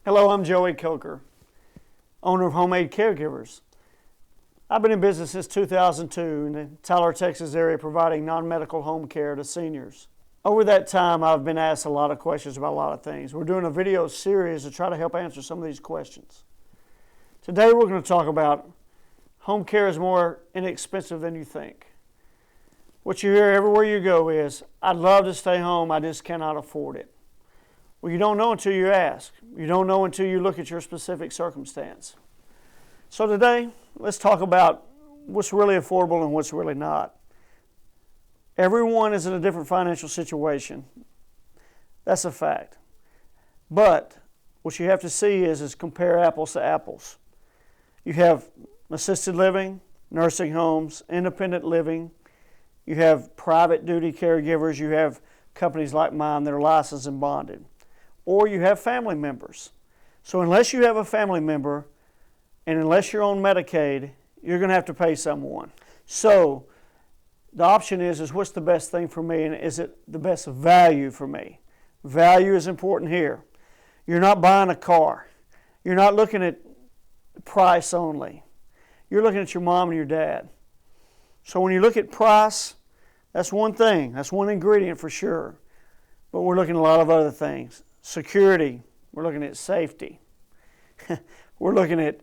Hello, I'm Joey Coker, owner of Homemade Caregivers. I've been in business since 2002 in the Tyler, Texas area, providing non-medical home care to seniors. Over that time, I've been asked a lot of questions about a lot of things. We're doing a video series to try to help answer some of these questions. Today, we're going to talk about home care is more inexpensive than you think. What you hear everywhere you go is, I'd love to stay home, I just cannot afford it. Well, you don't know until you ask. You don't know until you look at your specific circumstance. So today, let's talk about what's really affordable and what's really not. Everyone is in a different financial situation. That's a fact. But what you have to see is compare apples to apples. You have assisted living, nursing homes, independent living. You have private duty caregivers. You have companies like mine that are licensed and bonded. Or you have family members. So unless you have a family member and unless you're on Medicaid, you're going to have to pay someone. So the option is what's the best thing for me and is it the best value for me? Value is important here. You're not buying a car. You're not looking at price only. You're looking at your mom and your dad. So when you look at price, that's one thing. That's one ingredient for sure. But we're looking at a lot of other things. Security, we're looking at safety. We're looking at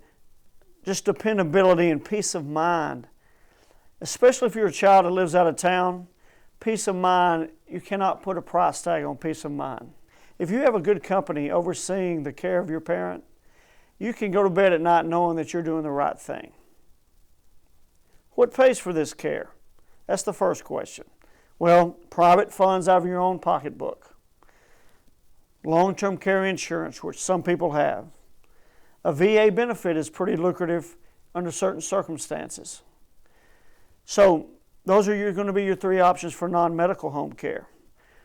just dependability and peace of mind. Especially if you're a child that lives out of town, peace of mind, you cannot put a price tag on peace of mind. If you have a good company overseeing the care of your parent, you can go to bed at night knowing that you're doing the right thing. What pays for this care? That's the first question. Well, private funds out of your own pocketbook. Long-term care insurance, which some people have. A VA benefit is pretty lucrative under certain circumstances. So those are going to be your three options for non-medical home care.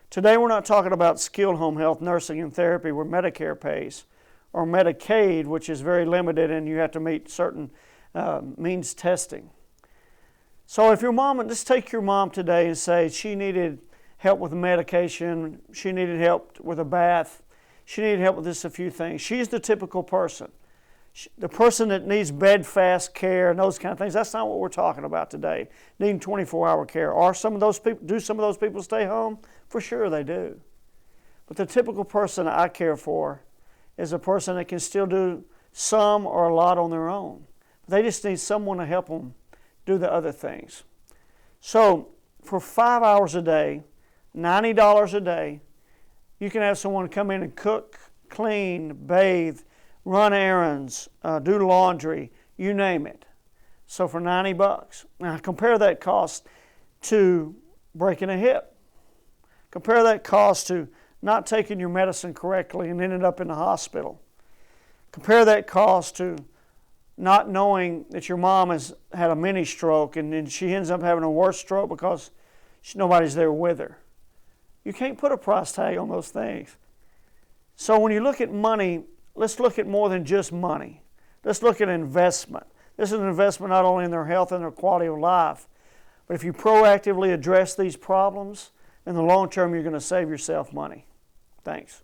Today we're not talking about skilled home health, nursing, and therapy where Medicare pays, or Medicaid, which is very limited and you have to meet certain means testing. So if your mom, just take your mom today and say she needed help with medication, she needed help with a bath, she needed help with just a few things. She's the typical person. The person that needs bed-fast care and those kind of things, that's not what we're talking about today, needing 24-hour care. Do some of those people stay home? For sure they do. But the typical person I care for is a person that can still do some or a lot on their own. They just need someone to help them do the other things. So for 5 hours a day, $90 a day, you can have someone come in and cook, clean, bathe, run errands, do laundry, you name it. So for $90. Now compare that cost to breaking a hip. Compare that cost to not taking your medicine correctly and ended up in the hospital. Compare that cost to not knowing that your mom has had a mini stroke and then she ends up having a worse stroke because nobody's there with her. You can't put a price tag on those things. So when you look at money, let's look at more than just money. Let's look at investment. This is an investment not only in their health and their quality of life, but if you proactively address these problems, in the long term, you're going to save yourself money. Thanks.